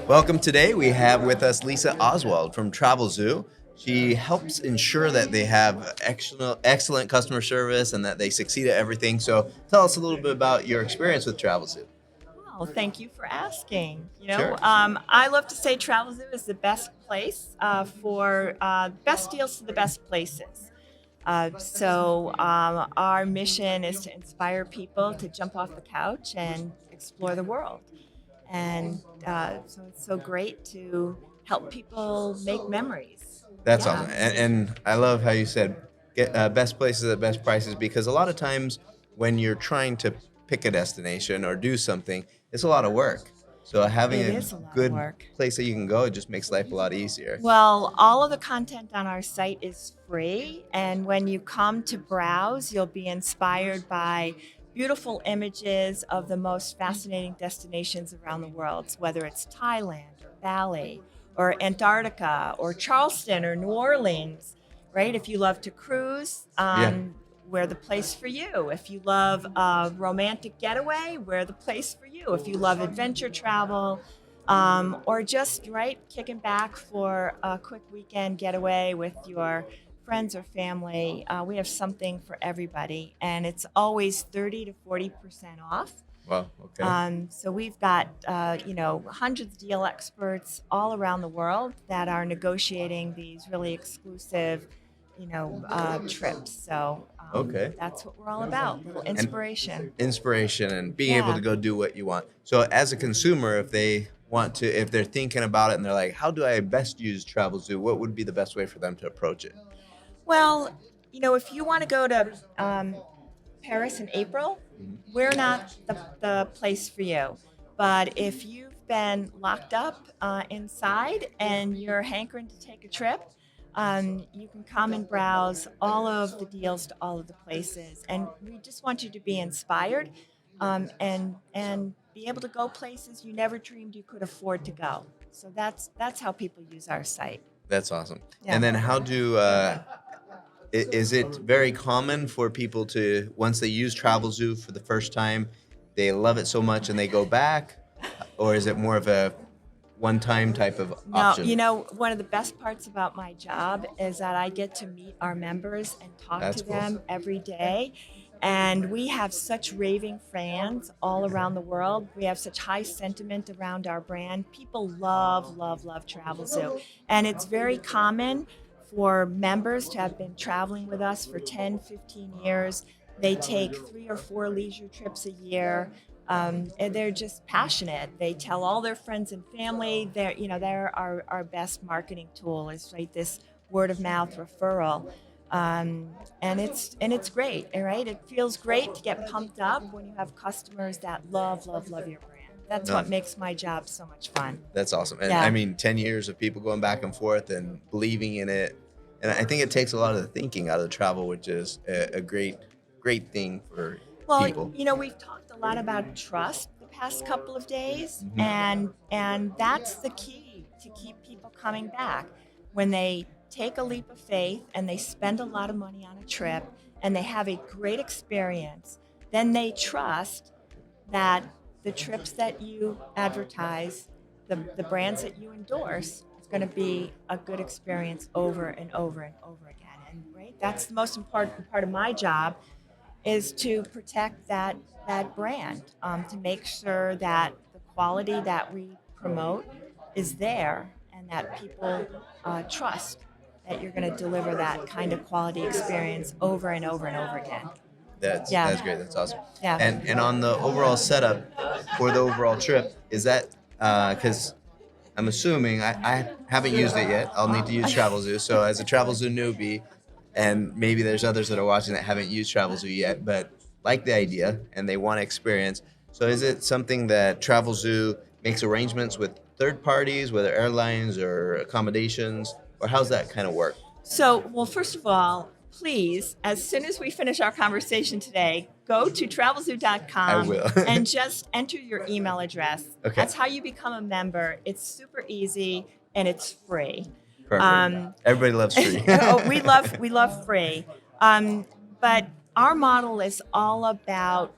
Welcome today. We have with us Lisa Oswald from Travelzoo. She helps ensure that they have excellent customer service and that they succeed at everything. So tell us a little bit about your experience with Travelzoo. Well, thank you for asking. Sure. I love to say Travelzoo is the best place for best deals to the best places. Our mission is to inspire people to jump off the couch and explore the world. And it's so great to help people make memories. That's Yeah. awesome. And I love how you said get best places at best prices because a lot of times when you're trying to pick a destination or do something, it's a lot of work. So having It a is a lot of good work. place that you can go, it just makes life a lot easier. Well, all of the content on our site is free. And when you come to browse, you'll be inspired by beautiful images of the most fascinating destinations around the world, whether it's Thailand or Bali or Antarctica or Charleston or New Orleans, right? If you love to cruise, Yeah. we're the place for you. If you love a romantic getaway, we're the place for you. If you love adventure travel, or just right kicking back for a quick weekend getaway with your friends or family. We have something for everybody, and it's always 30 to 40% off. Wow. Okay. So we've got hundreds of deal experts all around the world that are negotiating these really exclusive trips. So Okay. that's what we're all about. Little And inspiration. inspiration and being able Yeah. to go do what you want. So as a consumer, if they're thinking about it and they're like, how do I best use Travelzoo? What would be the best way for them to approach it? Well, if you want to go to Paris in April, we're not the place for you. But if you've been locked up inside and you're hankering to take a trip, you can come and browse all of the deals to all of the places. And we just want you to be inspired and be able to go places you never dreamed you could afford to go. So that's how people use our site. That's awesome. Yeah. And then is it very common for people to, once they use Travelzoo for the first time, they love it so much and they go back? Or is it more of a one-time type of No, option? one of the best parts about my job is that I get to meet our members and talk That's to cool. them every day. And we have such raving fans all around the world. We have such high sentiment around our brand. People love, love, love Travelzoo. And it's very common for members to have been traveling with us for 10, 15 years. They take 3 or 4 leisure trips a year. And they're just passionate. They tell all their friends and family. They're our best marketing tool is right this word of mouth referral, and it's great. All right, it feels great to get pumped up when you have customers that love love love your brand. That's No, what makes my job so much fun. that's awesome. And I Yeah. mean, 10 years of people going back and forth and believing in it. And I think it takes a lot of the thinking out of the travel, which is a great thing for Well, people. we've talked a lot about trust the past couple of days, Mhm. and that's the key to keep people coming back. When they take a leap of faith and they spend a lot of money on a trip and they have a great experience, then they trust that the trips that you advertise, the brands that you endorse, is going to be a good experience over and over and over again. And right, that's the most important part of my job is to protect that brand, to make sure that the quality that we promote is there and that people trust that you're going to deliver that kind of quality experience over and over and over again. That's Yeah, great. That's awesome. yeah. And on the overall setup for the overall trip, is that because I'm assuming I haven't used it yet. I'll need to use Travelzoo. So as a Travelzoo newbie, and maybe there's others that are watching that haven't used Travelzoo yet, but like the idea and they want to experience. So is it something that Travelzoo makes arrangements with third parties, whether airlines or accommodations, or how's that kind of work? So, well, first of all, please, as soon as we finish our conversation today, go to I travelzoo.com will. and just enter your email address. Okay. That's how you become a member. It's super easy and it's free. Perfect. Everybody loves free. Oh, we love free. But our model is all about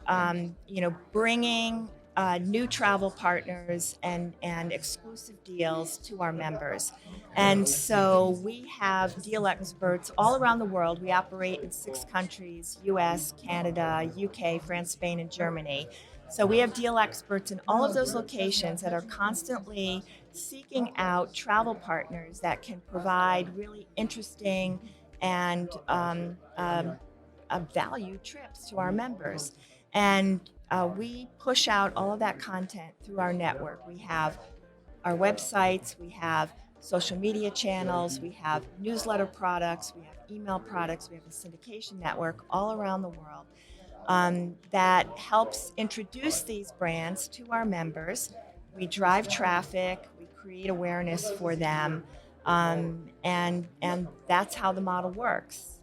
bringing new travel partners and exclusive deals to our members. And so we have deal experts all around the world. We operate in 6 countries: US, Canada, UK, France, Spain, and Germany. So we have deal experts in all of those locations that are constantly seeking out travel partners that can provide really interesting and valued trips to our members. And we push out all of that content through our network. We have our websites, we have social media channels, we have newsletter products, we have email products, we have a syndication network all around the world that helps introduce these brands to our members. We drive traffic, we create awareness for them, and that's how the model works.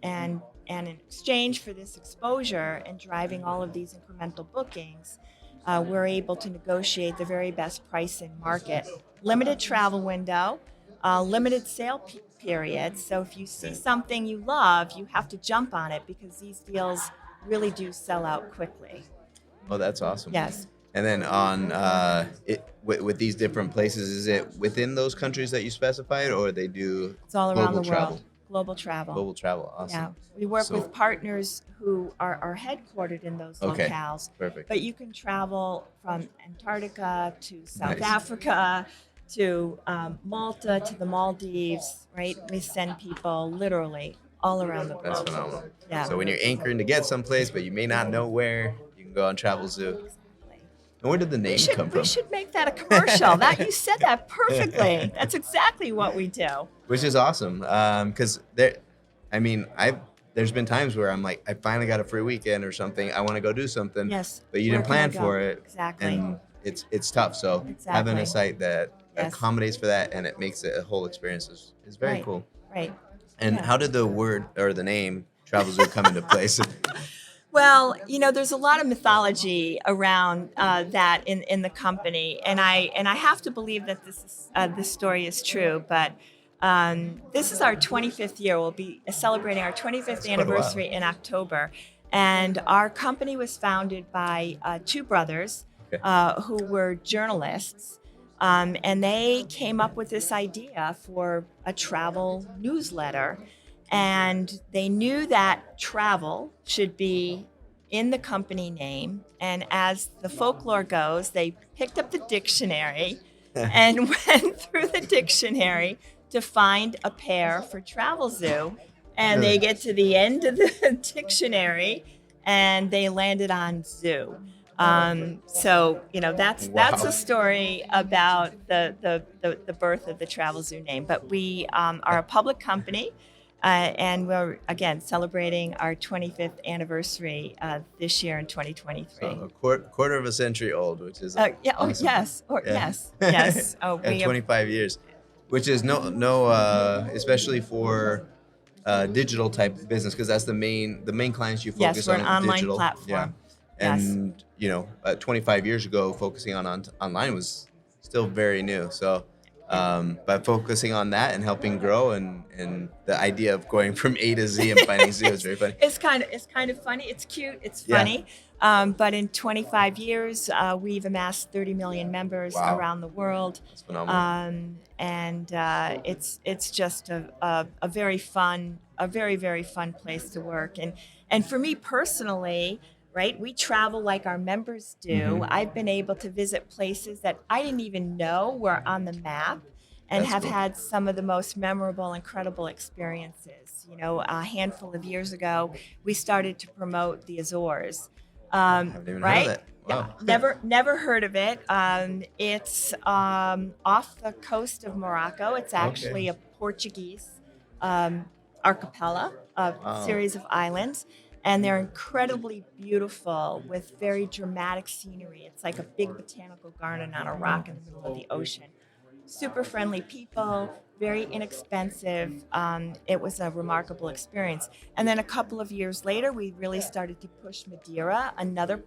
And in exchange for this exposure and driving all of these incremental bookings, we're able to negotiate the very best price in market. Limited travel window, limited sale period. So if you see something you love, you have to jump on it because these deals really do sell out quickly. Oh, that's awesome. Yes. And then on with these different places, is it within those countries that you specified, or they do It's all around global the travel? world. Global travel. Global travel, awesome. Yeah, we work So- with partners who are headquartered in those Okay. locales. Perfect. But you can travel from Antarctica to South Nice. Africa to Malta to the Maldives, right? We send people literally all around the That's world. phenomenal. Yeah. So when you're anchoring to get someplace, but you may not know where, you can go on Travelzoo. Exactly. And where did the name come We from? should make that a commercial. That you said that perfectly. That's exactly what we do. Which is awesome, because there's been times where I'm like, I finally got a free weekend or something. I want to go do something. Yes. But you Where didn't can I plan go? for it. Exactly. And it's tough. So having Exactly. a site that Yes. accommodates for that and it makes it a whole experience is very Right. cool. Right. And Yeah. how did the word or the name Travelzoo come into place? Well, there's a lot of mythology around that in the company, and I have to believe that this story is true. But this is our 25th year. We'll be celebrating our 25th That's quite a anniversary in October, and our company was founded by 2 brothers Okay. who were journalists. And they came up with this idea for a travel newsletter. And they knew that travel should be in the company name. And as the folklore goes, they picked up the dictionary and went through the dictionary to find a pair for Travelzoo. And they get to the end of the dictionary and they landed on zoo. So that's a story about the birth of the Travelzoo name. But we are a public company, and we're again celebrating our 25th anniversary this year in 2023. So a quarter of a century old, which is Yeah. Oh, awesome. yes. Or Yeah. yes. Oh, And we 25 years, which is no especially for digital type business, because that's the main clients you focus Yes, we're on an online digital. platform. Yeah. Yes. And 25 years ago, focusing on online was still very new. So, but focusing on that and helping grow and the idea of going from A to Z and finding Z is very funny. It's kind of funny. It's cute. It's Yeah. funny. But in 25 years, we've amassed 30 million members Wow. around the world. That's phenomenal. And it's just a very fun, a very, very fun place to work. And for me personally, right, we travel like our members do. Mhm. I've been able to visit places that I didn't even know were on the map and That's have cool. had some of the most memorable, incredible experiences. A handful of years ago, we started to promote the Azores. Haven't even right? heard of that. Wow. Never heard of it. It's off the coast of Morocco. It's actually a Portuguese archipelago, a Wow. series of islands, and they're incredibly beautiful with very dramatic scenery. It's like a big botanical garden on a rock in the middle of the ocean. Super friendly people, very inexpensive. It was a remarkable experience. And then a couple of years later, we really started to push Madeira, another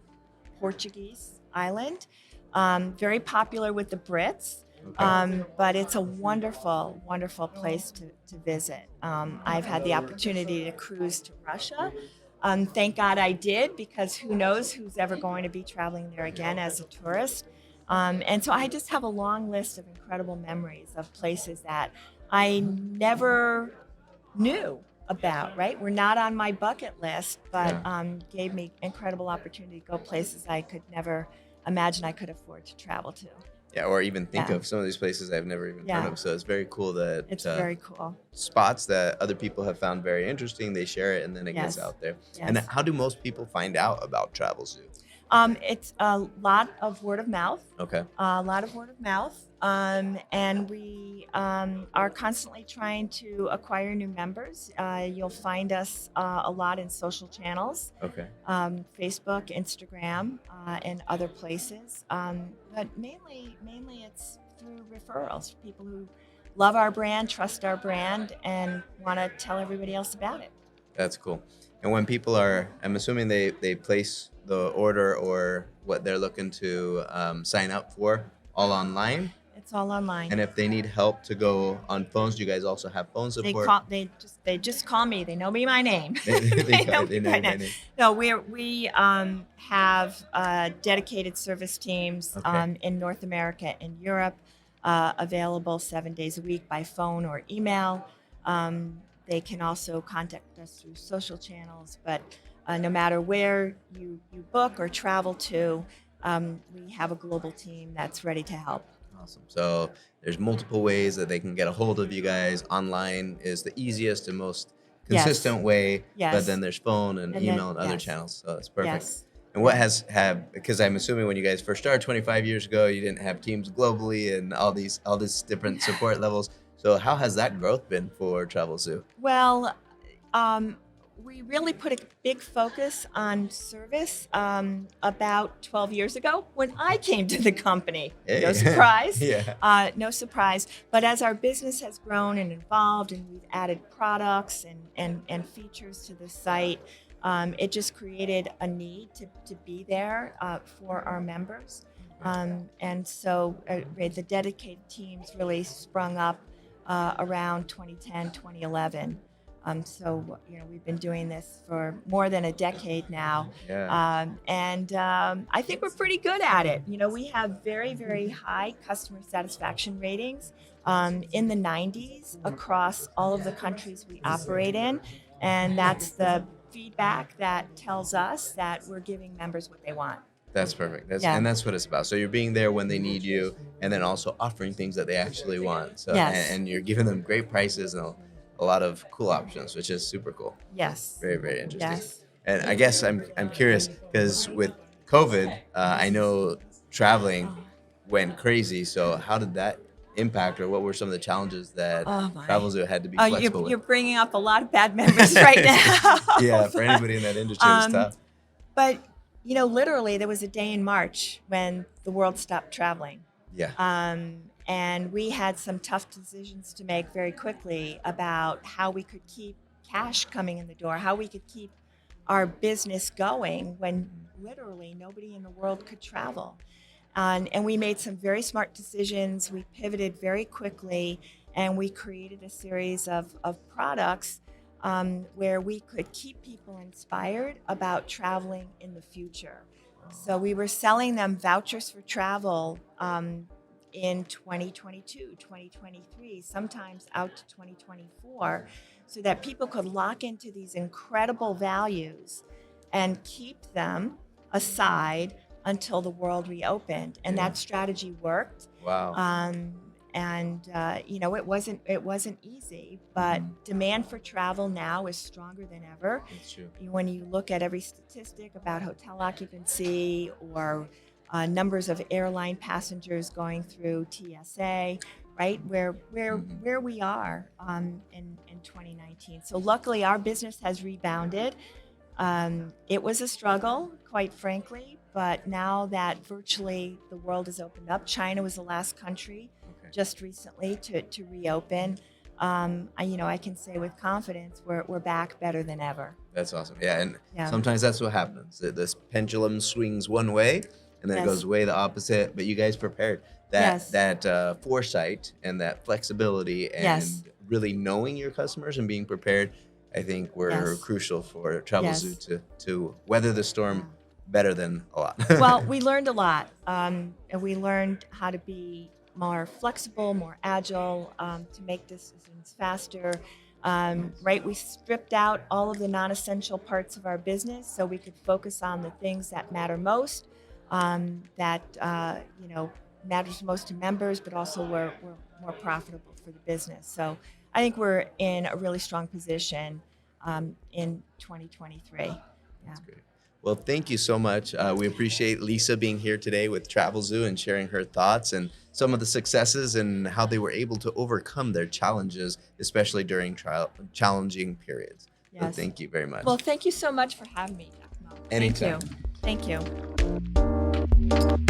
Portuguese island, very popular with the Brits. Okay. But it's a wonderful, wonderful place to visit. I've had the opportunity to cruise to Russia. Thank God I did, because who knows who's ever going to be traveling there again as a tourist. And so I just have a long list of incredible memories of places that I never knew about, right? We're not on my bucket list, but Yeah. gave me incredible opportunity to go places I could never imagine I could afford to travel to. Yeah, or even think Yeah. of some of these places I've never even heard Yeah. of. So it's very cool that It's very cool. spots that other people have found very interesting, they share it and then it gets Yes. out there. And Yes. how do most people find out about Travelzoo? It's a lot of word of mouth. Okay. A lot of word of mouth. And we are constantly trying to acquire new members. You'll find us a lot in social channels, Okay. Facebook, Instagram, and other places. But mainly it's through referrals, people who love our brand, trust our brand, and want to tell everybody else about it. That's cool. And when people are, I'm assuming they place the order or what they're looking to sign up for all online. It's all online. And if they need help to go on phones, do you guys also have phone support? They just call me. They know me by name. They know know me by my name. No, we have dedicated service teams Okay. in North America and Europe, available 7 days a week by phone or email. They can also contact us through social channels, but no matter where you book or travel to, we have a global team that's ready to help. Awesome. So there's multiple ways that they can get a hold of you guys. Online is the easiest and most consistent way, Yes. but then there's phone and And then- email and other yes. channels. So that's perfect. Yes. And what because I'm assuming when you guys first started 25 years ago, you didn't have teams globally and all these different support levels. So how has that growth been for Travelzoo? Well, we really put a big focus on service about 12 years ago when I came to the company. Hey. No surprise. Yeah. No surprise. But as our business has grown and evolved, and we've added products and features to the site, it just created a need to be there for our members. And so the dedicated teams really sprung up around 2010, 2011. So, we've been doing this for more than a decade now. Yeah. And I think we're pretty good at it. We have very, very high customer satisfaction ratings in the 90s across all of the countries we operate in. And that's the feedback that tells us that we're giving members what they want. That's perfect. Yeah. And that's what it's about. So you're being there when they need you, and then also offering things that they actually want. So Yes. and you're giving them great prices and a lot of cool options, which is super cool. Yes. Very, very interesting. Yes. And I guess I'm curious because with COVID, I know traveling went crazy. So how did that impact, or what were some of the challenges that Oh, my. Travelzoo had to be Oh, flexible you're with? bringing up a lot of bad memories right now. Yeah, for anybody in that industry, it was tough. But, literally, there was a day in March when the world stopped traveling. Yeah. And we had some tough decisions to make very quickly about how we could keep cash coming in the door, how we could keep our business going when literally nobody in the world could travel. And we made some very smart decisions. We pivoted very quickly, and we created a series of products where we could keep people inspired about traveling in the future. So we were selling them vouchers for travel in 2022, 2023, sometimes out to 2024, so that people could lock into these incredible values and keep them aside until the world reopened. And that strategy worked. Wow. It wasn't easy, but demand for travel now is stronger than ever. That's true. When you look at every statistic about hotel occupancy or numbers of airline passengers going through TSA, right? Where we are in 2019. So luckily, our business has rebounded. It was a struggle, quite frankly, but now that virtually the world has opened up, China was the last country just recently to reopen. I can say with confidence we're back better than ever. That's awesome. Yeah, and sometimes that's what happens. This pendulum swings one way, and then it goes way the opposite. But you guys prepared that foresight and that flexibility and really knowing your customers and being prepared. I think were Yes. crucial for Travelzoo Yes. to weather the storm better than a lot. Well, we learned a lot, and we learned how to be more flexible, more agile, to make decisions faster. Right, we stripped out all of the non-essential parts of our business so we could focus on the things that matter most, that matters most to members, but also were more profitable for the business. So I think we're in a really strong position in 2023. Yeah. That's great. Well, thank you so much. We appreciate Lisa being here today with Travelzoo and sharing her thoughts and some of the successes and how they were able to overcome their challenges, especially during challenging periods. So Yes. thank you very much. Well, thank you so much for having me, Giacomo. Anytime. Thank you. Thank you.